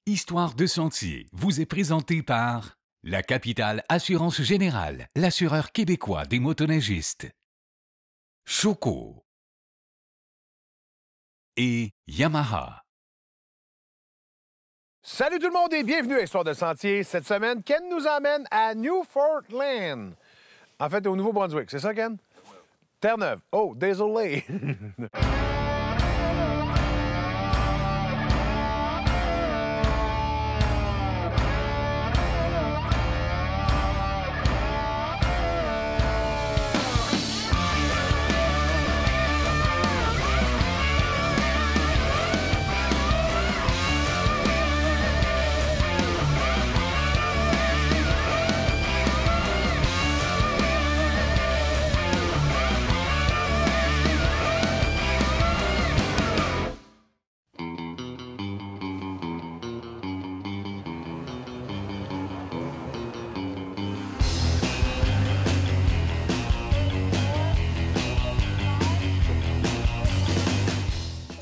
Histoires de Sentiers vous est présenté par la Capitale Assurance Générale, l'assureur québécois des motoneigistes, Choco et Yamaha. Salut tout le monde et bienvenue à Histoires de Sentiers. Cette semaine, Ken nous emmène à Newfoundland. En fait, au Nouveau-Brunswick, c'est ça, Ken? Terre-Neuve. Oh, désolé.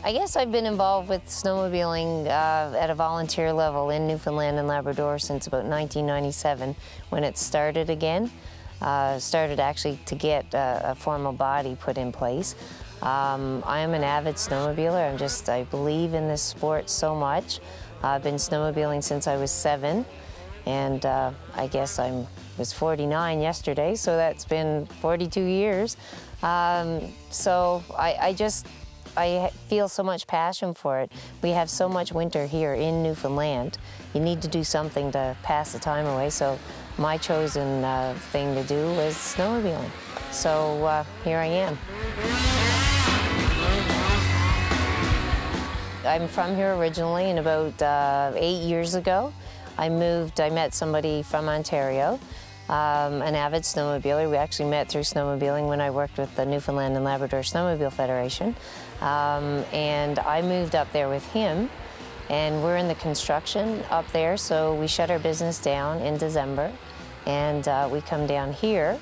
I guess I've been involved with snowmobiling at a volunteer level in Newfoundland and Labrador since about 1997 when it started again. Started actually to get a formal body put in place. I am an avid snowmobiler. I believe in this sport so much. I've been snowmobiling since I was 7, and I guess I was 49 yesterday, so that's been 42 years. I feel so much passion for it. We have so much winter here in Newfoundland. You need to do something to pass the time away, so my chosen thing to do was snowmobiling. So here I am. I'm from here originally, and about 8 years ago, I met somebody from Ontario, an avid snowmobiler. We actually met through snowmobiling when I worked with the Newfoundland and Labrador Snowmobile Federation. And I moved up there with him, and we're in the construction up there, so we shut our business down in December, and we come down here,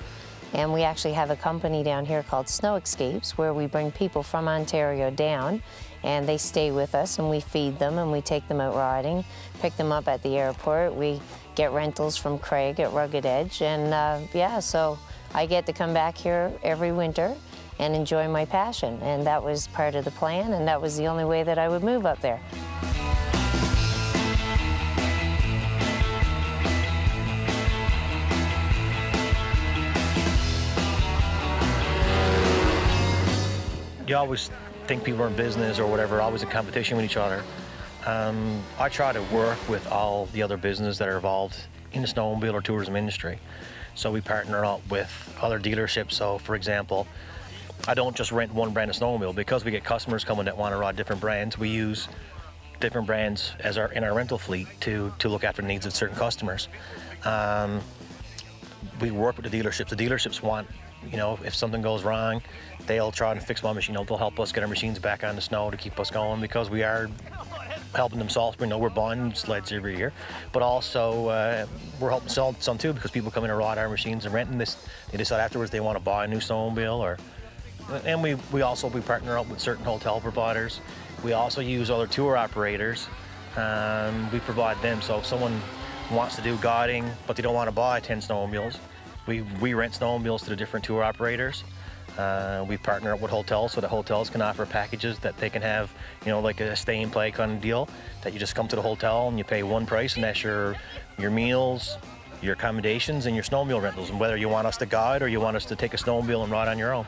and we actually have a company down here called Snow Escapes, where we bring people from Ontario down, and they stay with us, and we feed them, and we take them out riding, pick them up at the airport. We get rentals from Craig at Rugged Edge, and yeah, so I get to come back here every winter and enjoy my passion. And that was part of the plan, and that was the only way that I would move up there. You always think people are in business or whatever, always in competition with each other. I try to work with all the other businesses that are involved in the snowmobile or tourism industry. So we partner up with other dealerships. So for example, I don't just rent one brand of snowmobile. Because we get customers coming that want to ride different brands, we use different brands as in our rental fleet to look after the needs of certain customers. We work with the dealerships. The dealerships want, if something goes wrong, they'll try and fix my machine. They'll help us get our machines back on the snow to keep us going, because we are helping them solve. We're buying sleds every year, but also we're helping sell some too, because people come in and ride our machines and renting this. They decide afterwards they want to buy a new snowmobile, and we partner up with certain hotel providers. We also use other tour operators. We provide them. So if someone wants to do guiding but they don't want to buy 10 snowmobiles, we rent snowmobiles to the different tour operators. We partner up with hotels, so the hotels can offer packages that they can have, like a stay and play kind of deal, that you just come to the hotel and you pay one price, and that's your meals, your accommodations, and your snowmobile rentals, and whether you want us to guide or you want us to take a snowmobile and ride on your own.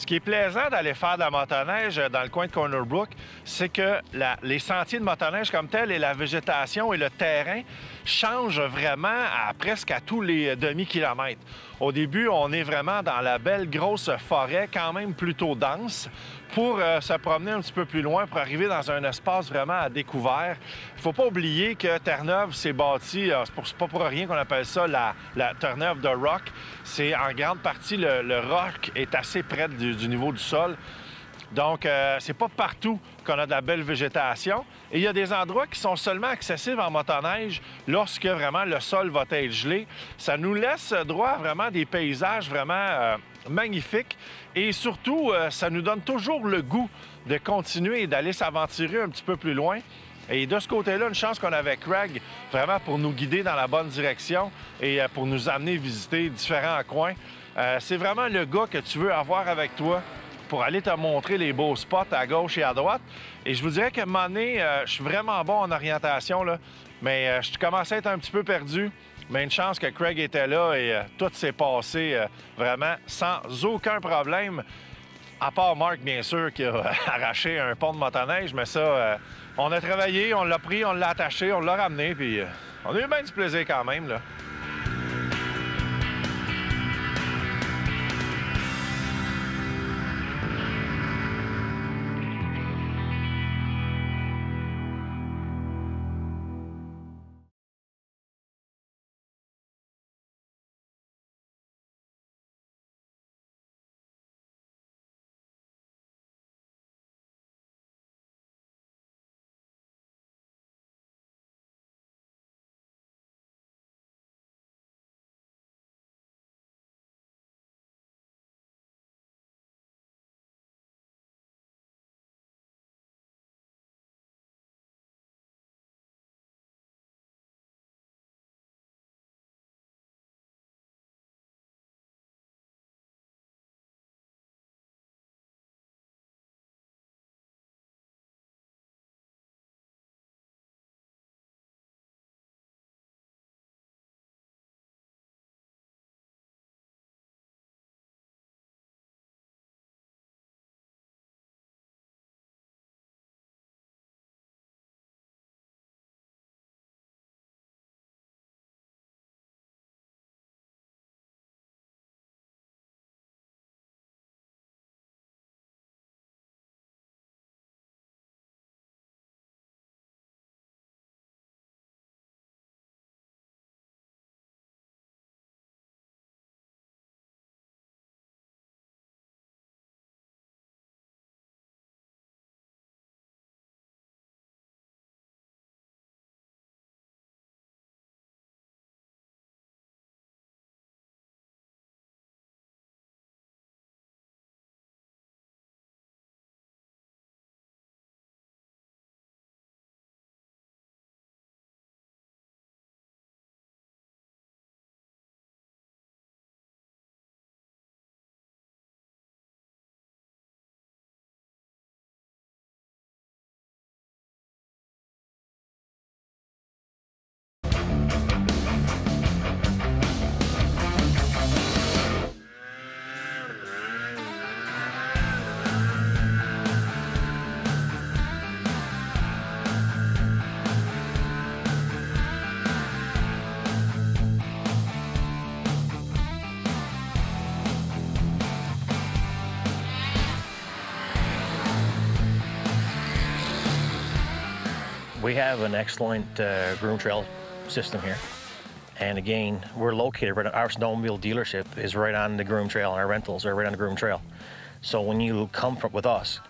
Ce qui est plaisant d'aller faire de la motoneige dans le coin de Corner Brook, c'est que les sentiers de motoneige comme tels et la végétation et le terrain changent vraiment presque à tous les demi-kilomètres. Au début, on est vraiment dans la belle grosse forêt, quand même plutôt dense, pour se promener un petit peu plus loin, pour arriver dans un espace vraiment à découvert. Il ne faut pas oublier que Terre-Neuve s'est bâtie, c'est pas pour rien qu'on appelle ça la Terre-Neuve de rock. C'est en grande partie, le roc est assez près du niveau du sol. Donc, c'est pas partout qu'on a de la belle végétation. Et il y a des endroits qui sont seulement accessibles en motoneige lorsque vraiment le sol va être gelé. Ça nous laisse droit à vraiment des paysages vraiment magnifiques. Et surtout, ça nous donne toujours le goût de continuer et d'aller s'aventurer un petit peu plus loin. Et de ce côté-là, une chance qu'on a avec Craig, vraiment pour nous guider dans la bonne direction et pour nous amener visiter différents coins. C'est vraiment le gars que tu veux avoir avec toi pour aller te montrer les beaux spots à gauche et à droite. Et je vous dirais qu'à un moment donné, je suis vraiment bon en orientation, là, mais je commençais à être un petit peu perdu. Mais une chance que Craig était là et tout s'est passé vraiment sans aucun problème. À part Marc, bien sûr, qui a arraché un pont de motoneige, mais ça, on a travaillé, on l'a pris, on l'a attaché, on l'a ramené, puis on a eu bien du plaisir quand même, là. We have an excellent groom trail system here. And again, we're located right on our snowmobile dealership is right on the groom trail, and our rentals are right on the groom trail. So when you come with us,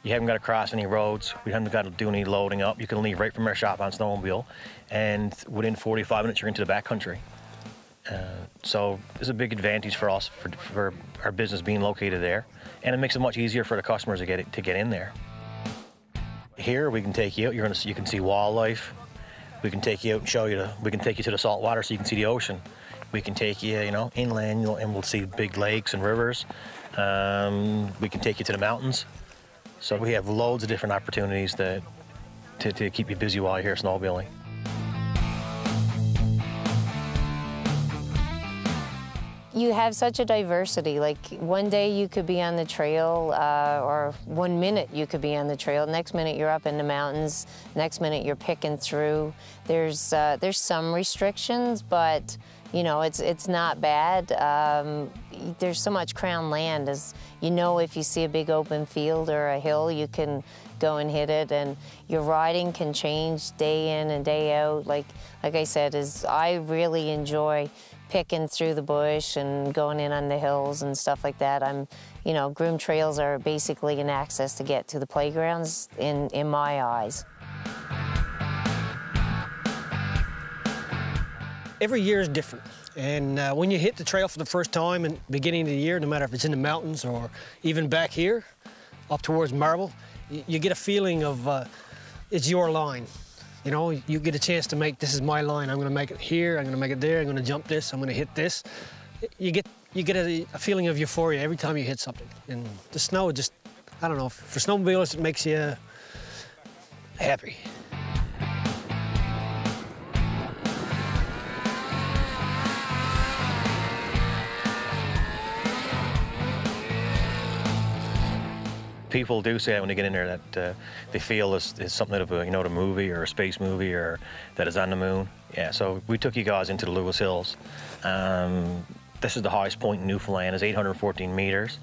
you haven't got to cross any roads. We haven't got to do any loading up. You can leave right from our shop on snowmobile, and within 45 minutes, you're into the backcountry. So it's a big advantage for us for our business being located there, and it makes it much easier for the customers to get in there. Here we can take you out. You can see wildlife. We can take you out and show you. We can take you to the salt water so you can see the ocean. We can take you, inland, and we'll see big lakes and rivers. We can take you to the mountains. So we have loads of different opportunities to keep you busy while you're here snowmobiling. You have such a diversity. Like one day you could be on the trail, or 1 minute you could be on the trail. Next minute you're up in the mountains. Next minute you're picking through. There's some restrictions, but you know it's not bad. There's so much crown land, as you know, if you see a big open field or a hill, you can go and hit it, and your riding can change day in and day out. Like I said, I really enjoy picking through the bush and going in on the hills and stuff like that. You know, groomed trails are basically an access to get to the playgrounds in my eyes. Every year is different, and when you hit the trail for the first time in the beginning of the year, no matter if it's in the mountains or even back here, up towards Marble, you get a feeling of it's your line. You know, you get a chance to make, this is my line. I'm going to make it here, I'm going to make it there, I'm going to jump this, I'm going to hit this. You get a feeling of euphoria every time you hit something. And the snow just, I don't know, for snowmobilers, it makes you happy. People do say that when they get in there that they feel it's something of a, you know, a movie or a space movie, or that is on the moon. Yeah, so we took you guys into the Lewis Hills. This is the highest point in Newfoundland, is 814 meters.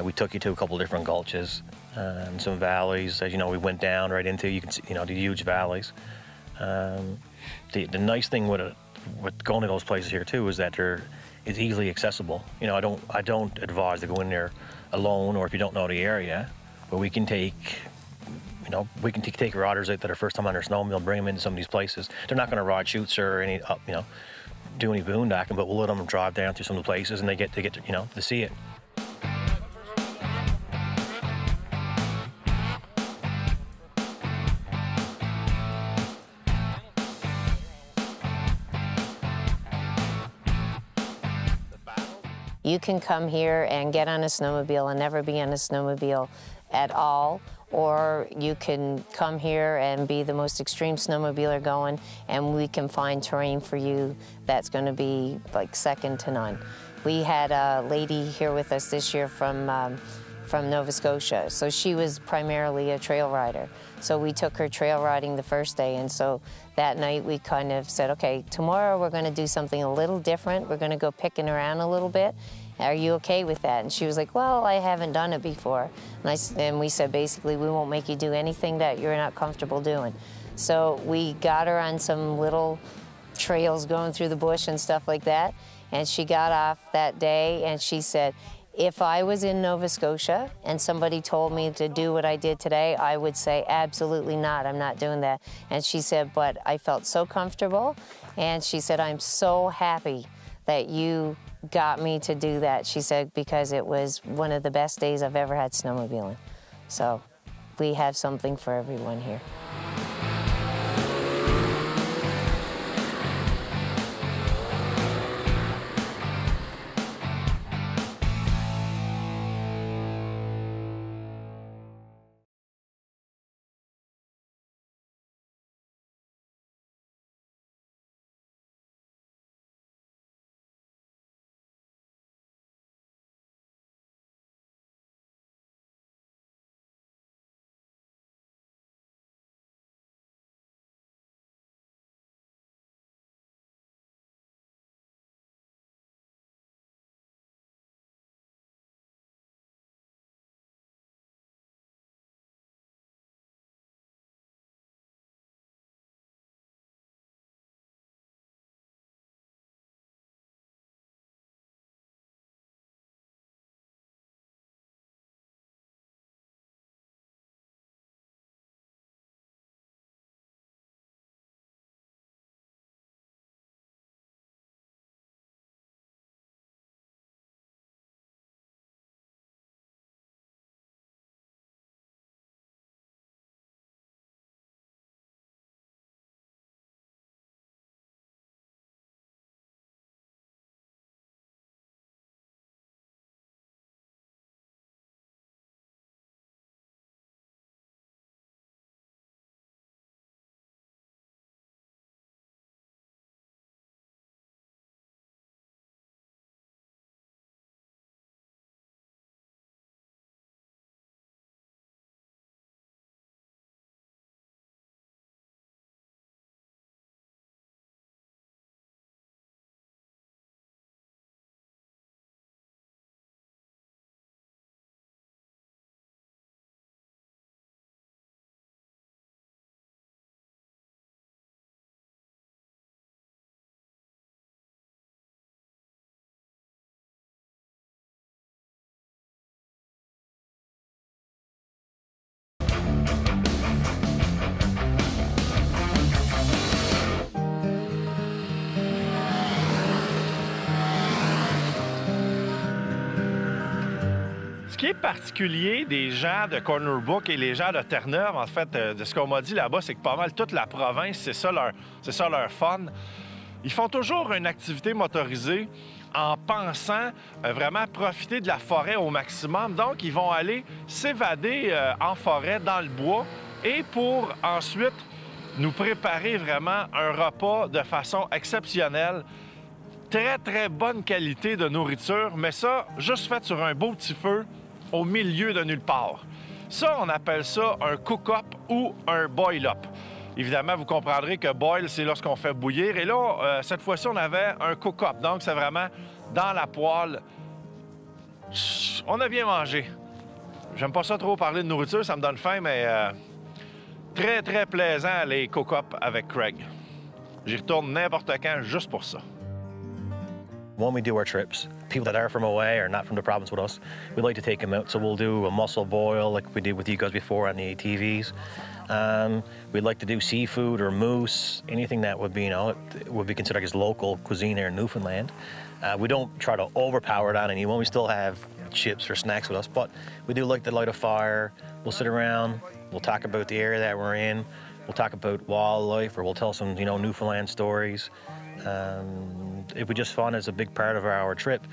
We took you to a couple different gulches and some valleys. As you know, we went down right into, you can see, you know, the huge valleys. The nice thing with going to those places here too is that it's easily accessible. You know, I don't advise to go in there alone, or if you don't know the area, but we can take, you know, we can take riders that are first time on their snowmobile, bring them into some of these places. They're not going to ride chutes or any, you know, do any boondocking, but we'll let them drive down through some of the places, and they get to, you know, to see it. You can come here and get on a snowmobile and never be on a snowmobile at all, or you can come here and be the most extreme snowmobiler going, and we can find terrain for you that's going to be like second to none. We had a lady here with us this year from Nova Scotia, so she was primarily a trail rider. So we took her trail riding the first day, and so that night we kind of said, okay, tomorrow we're going to do something a little different. We're going to go picking around a little bit. Are you okay with that? And she was like, well, I haven't done it before. And we said, basically, we won't make you do anything that you're not comfortable doing. So we got her on some little trails going through the bush and stuff like that, and she got off that day and she said, if I was in Nova Scotia and somebody told me to do what I did today, I would say, absolutely not, I'm not doing that. And she said, but I felt so comfortable, and she said, I'm so happy that you got me to do that. She said, because it was one of the best days I've ever had snowmobiling. So we have something for everyone here. Ce qui est particulier des gens de Corner Brook et les gens de Terre-Neuve, en fait, de ce qu'on m'a dit là-bas, c'est que pas mal toute la province, c'est ça leur fun. Ils font toujours une activité motorisée en pensant vraiment profiter de la forêt au maximum. Donc, ils vont aller s'évader en forêt, dans le bois, et pour ensuite nous préparer vraiment un repas de façon exceptionnelle. Très, très bonne qualité de nourriture, mais ça, juste fait sur un beau petit feu au milieu de nulle part. Ça, on appelle ça un cook-up ou un boil-up. Évidemment, vous comprendrez que boil, c'est lorsqu'on fait bouillir. Et là, cette fois-ci, on avait un cook-up. Donc, c'est vraiment dans la poêle. On a bien mangé. J'aime pas ça trop parler de nourriture, ça me donne faim, mais très, très plaisant les cook-up avec Craig. J'y retourne n'importe quand juste pour ça. When we do our trips, people that are from away or not from the province with us, we like to take them out. So we'll do a mussel boil like we did with you guys before on the ATVs. We'd like to do seafood or moose, anything that would be, you know, would be considered as local cuisine here in Newfoundland. We don't try to overpower it on anyone. We still have chips or snacks with us, but we do like to light a fire. We'll sit around, we'll talk about the area that we're in, we'll talk about wildlife, or we'll tell some, you know, Newfoundland stories. It was just fun as a big part of our trip.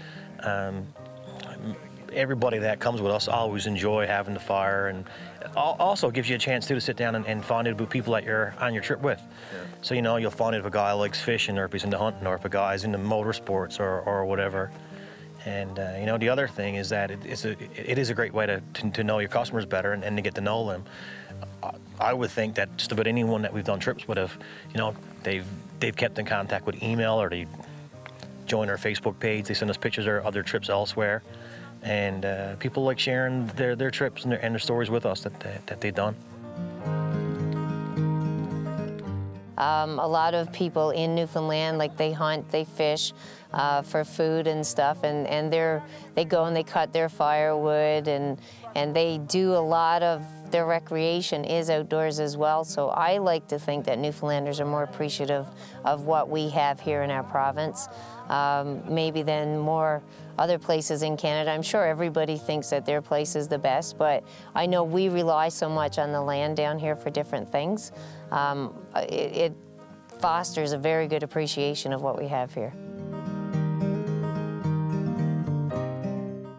Everybody that comes with us always enjoy having the fire, and also gives you a chance too to sit down and find out about people that you're on your trip with. Yeah. So, you know, you'll find out if a guy likes fishing, or if he's into hunting, or if a guy's into motorsports or whatever. And you know, the other thing is that it is a great way to know your customers better and to get to know them. I would think that just about anyone that we've done trips with have, you know, they've kept in contact with email, or they join our Facebook page. They send us pictures of other trips elsewhere, and people like sharing their trips and their stories with us that they've done. A lot of people in Newfoundland, like they hunt, they fish for food and stuff, and they go and they cut their firewood, and they do a lot of their recreation is outdoors as well. So I like to think that Newfoundlanders are more appreciative of what we have here in our province, maybe than more other places in Canada. I'm sure everybody thinks that their place is the best, but I know we rely so much on the land down here for different things. It fosters a very good appreciation of what we have here.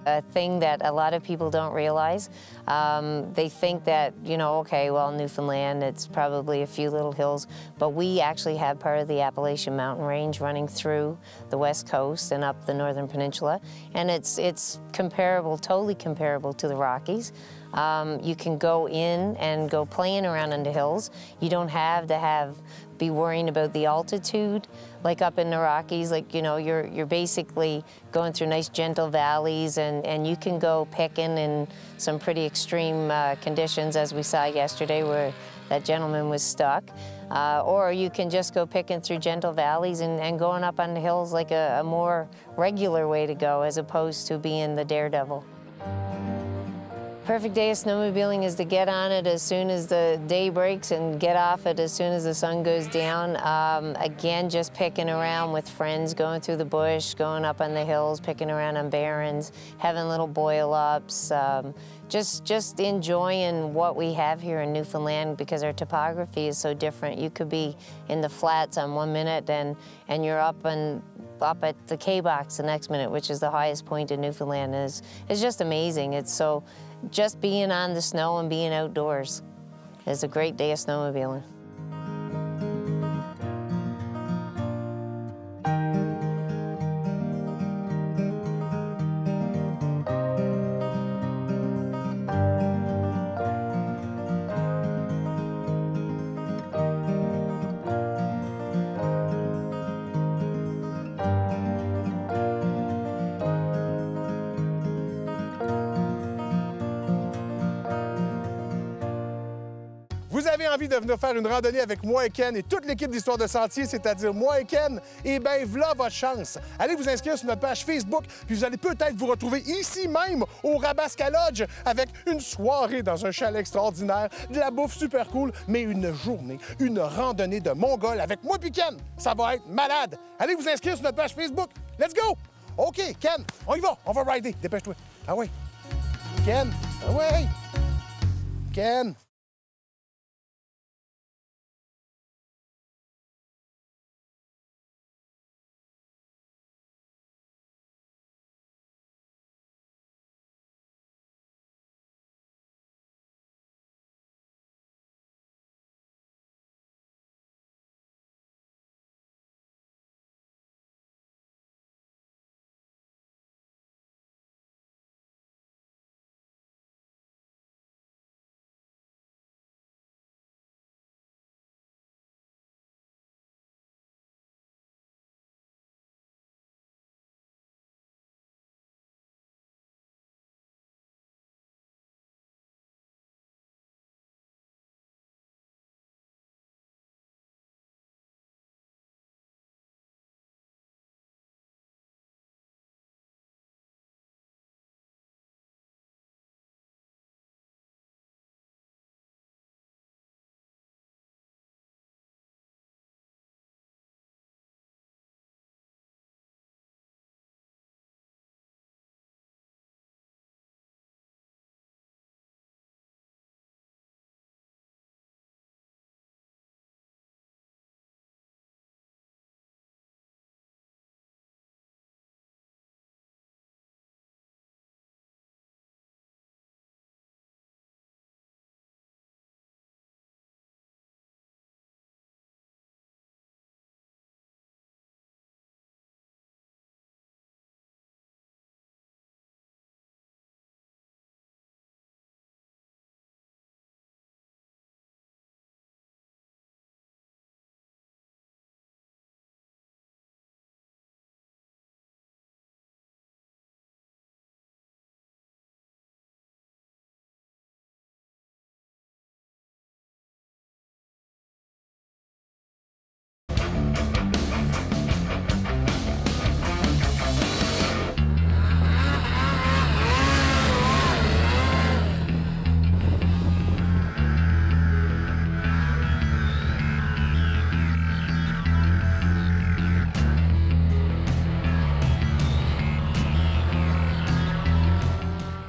A thing that a lot of people don't realize, they think that, you know, okay, well, Newfoundland, it's probably a few little hills, but we actually have part of the Appalachian Mountain Range running through the west coast and up the northern peninsula, and it's comparable, totally comparable to the Rockies. You can go in and go playing around in the hills. You don't have to be worrying about the altitude like up in the Rockies. Like, you know, you're basically going through nice gentle valleys, and you can go picking in some pretty extreme conditions, as we saw yesterday where that gentleman was stuck. Or you can just go picking through gentle valleys and going up on the hills like a more regular way to go, as opposed to being the daredevil. Perfect day of snowmobiling is to get on it as soon as the day breaks and get off it as soon as the sun goes down. Again, just picking around with friends, going through the bush, going up on the hills, picking around on barrens, having little boil-ups, just enjoying what we have here in Newfoundland, because our topography is so different. You could be in the flats on one minute and you're up at the K-Box the next minute, which is the highest point in Newfoundland. It's just amazing. It's so, just being on the snow and being outdoors is a great day of snowmobiling. Vous avez envie de venir faire une randonnée avec moi et Ken et toute l'équipe d'Histoires de Sentiers, c'est-à-dire moi et Ken, eh bien, voilà votre chance. Allez vous inscrire sur notre page Facebook, puis vous allez peut-être vous retrouver ici même au Rabasca Lodge avec une soirée dans un chalet extraordinaire, de la bouffe super cool, mais une journée, une randonnée de Mongols avec moi puis Ken. Ça va être malade. Allez vous inscrire sur notre page Facebook. Let's go! OK, Ken, on y va. On va rider. Dépêche-toi. Ah oui. Ken, ah ouais! Ken!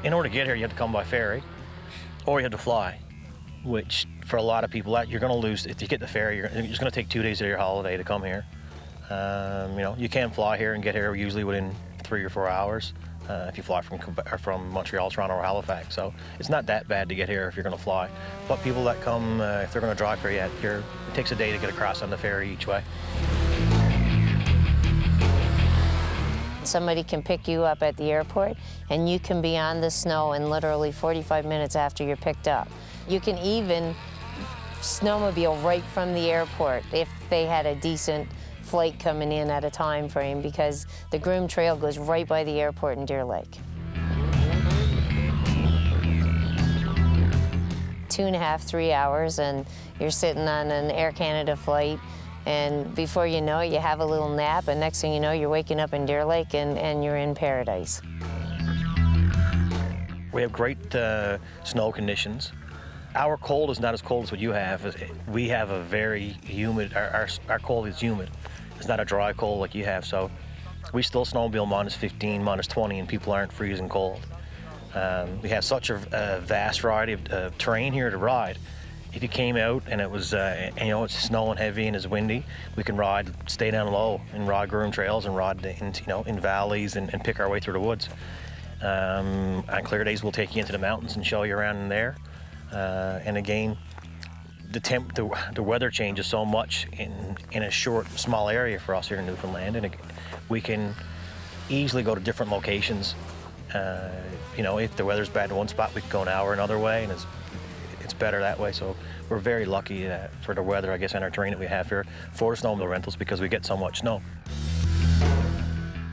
In order to get here, you have to come by ferry, or you have to fly, which for a lot of people, you're going to lose. If you get the ferry, it's going to take 2 days of your holiday to come here. You know, you can fly here and get here usually within 3 or 4 hours if you fly from Montreal, Toronto, or Halifax. So it's not that bad to get here if you're going to fly. But people that come, if they're going to drive here, it takes a day to get across on the ferry each way. Somebody can pick you up at the airport, and you can be on the snow in literally 45 minutes after you're picked up. You can even snowmobile right from the airport if they had a decent flight coming in at a time frame, because the Groom Trail goes right by the airport in Deer Lake. 2.5, 3 hours, and you're sitting on an Air Canada flight. And before you know it, you have a little nap, and next thing you know, you're waking up in Deer Lake and you're in paradise. We have great snow conditions. Our cold is not as cold as what you have. We have a very humid, our cold is humid. It's not a dry cold like you have, so we still snowmobile -15, -20, and people aren't freezing cold. We have such a vast variety of terrain here to ride. If you came out and it was, you know, it's snowing heavy and it's windy, we can stay down low and ride Groom Trails and ride in valleys and pick our way through the woods. On clear days, we'll take you into the mountains and show you around in there. And again, the weather changes so much in a small area for us here in Newfoundland, and we can easily go to different locations. You know, if the weather's bad in one spot, we can go an hour another way, and it's better that way. So we're very lucky for the weather, I guess, and our terrain that we have here for snowmobile rentals, because we get so much snow.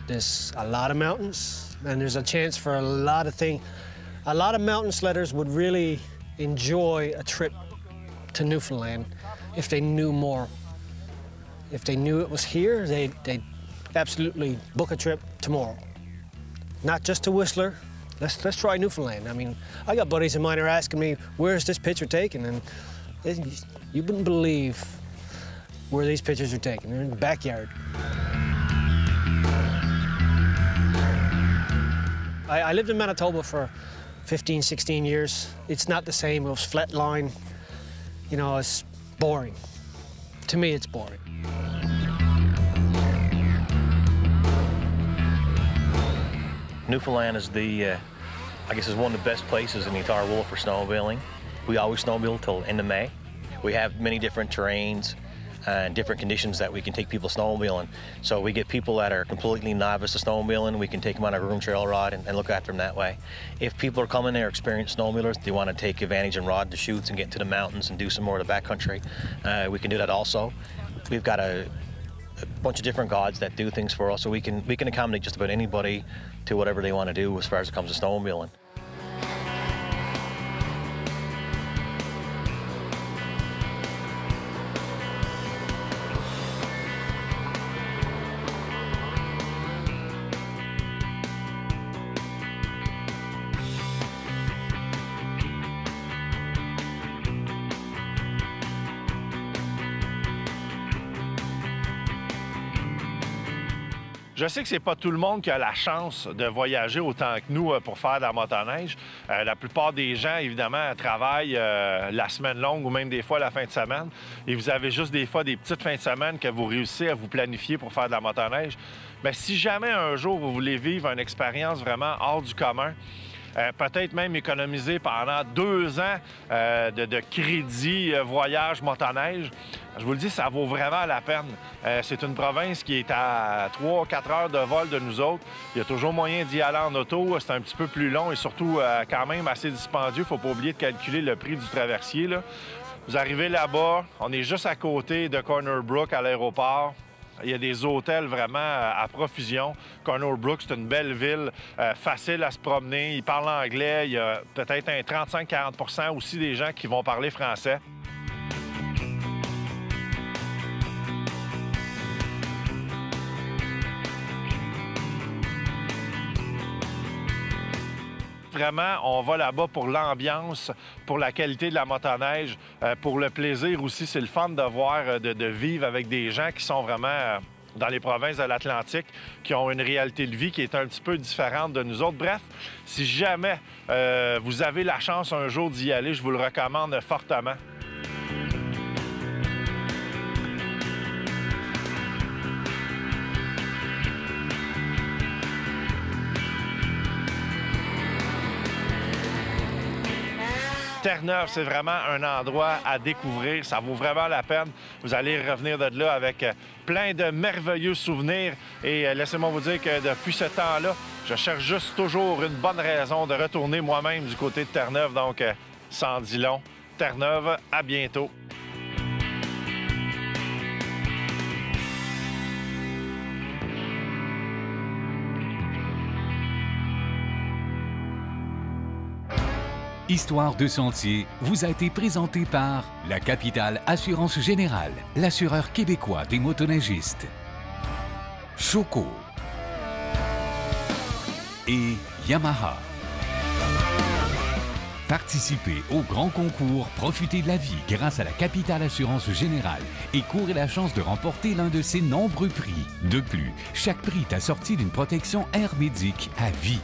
There's a lot of mountains, and there's a chance for a lot of things. A lot of mountain sledders would really enjoy a trip to Newfoundland if they knew more. If they knew it was here, they'd absolutely book a trip tomorrow. Not just to Whistler. Let's try Newfoundland. I mean, I got buddies of mine who are asking me, where's this picture taken? And you wouldn't believe where these pictures are taken. They're in the backyard. I lived in Manitoba for 15, 16 years. It's not the same. It was flat line. You know, it's boring. To me, it's boring. Newfoundland is I guess is one of the best places in the entire world for snowmobiling. We always snowmobile till end of May. We have many different terrains and different conditions that we can take people snowmobiling. So we get people that are completely novice to snowmobiling, we can take them on a room trail rod and look after them that way. If people are coming there experienced snowmobilers, they want to take advantage and rod the chutes and get into the mountains and do some more of the backcountry, we can do that also. We've got a bunch of different guides that do things for us, so we can accommodate just about anybody to whatever they want to do as far as it comes to snowmobiling. Je sais que c'est pas tout le monde qui a la chance de voyager autant que nous pour faire de la motoneige. La plupart des gens, évidemment, travaillent la semaine longue ou même des fois la fin de semaine. Et vous avez juste des fois des petites fins de semaine que vous réussissez à vous planifier pour faire de la motoneige. Mais si jamais un jour vous voulez vivre une expérience vraiment hors du commun, peut-être même économiser pendant 2 ans de crédit voyage motoneige. Je vous le dis, ça vaut vraiment la peine. C'est une province qui est à 3-4 heures de vol de nous autres. Il y a toujours moyen d'y aller en auto. C'est un petit peu plus long et surtout quand même assez dispendieux. Il ne faut pas oublier de calculer le prix du traversier, là. Vous arrivez là-bas, on est juste à côté de Corner Brook à l'aéroport. Il y a des hôtels vraiment à profusion. Corner Brook, c'est une belle ville, facile à se promener. Ils parlent anglais. Il y a peut-être un 35-40 % aussi des gens qui vont parler français. Vraiment, on va là-bas pour l'ambiance, pour la qualité de la motoneige, pour le plaisir aussi. C'est le fun de voir, de vivre avec des gens qui sont vraiment dans les provinces de l'Atlantique, qui ont une réalité de vie qui est un petit peu différente de nous autres. Bref, si jamais vous avez la chance un jour d'y aller, je vous le recommande fortement. Terre-Neuve, c'est vraiment un endroit à découvrir. Ça vaut vraiment la peine. Vous allez revenir de là avec plein de merveilleux souvenirs. Et laissez-moi vous dire que depuis ce temps-là, je cherche juste toujours une bonne raison de retourner moi-même du côté de Terre-Neuve. Donc, sans dit long, Terre-Neuve, à bientôt. Histoires de Sentiers vous a été présenté par la Capitale Assurance Générale, l'assureur québécois des motoneigistes, Choco et Yamaha. Participez au grand concours Profitez de la vie grâce à la Capitale Assurance Générale et courez la chance de remporter l'un de ses nombreux prix. De plus, chaque prix est assorti d'une protection air médic à vie.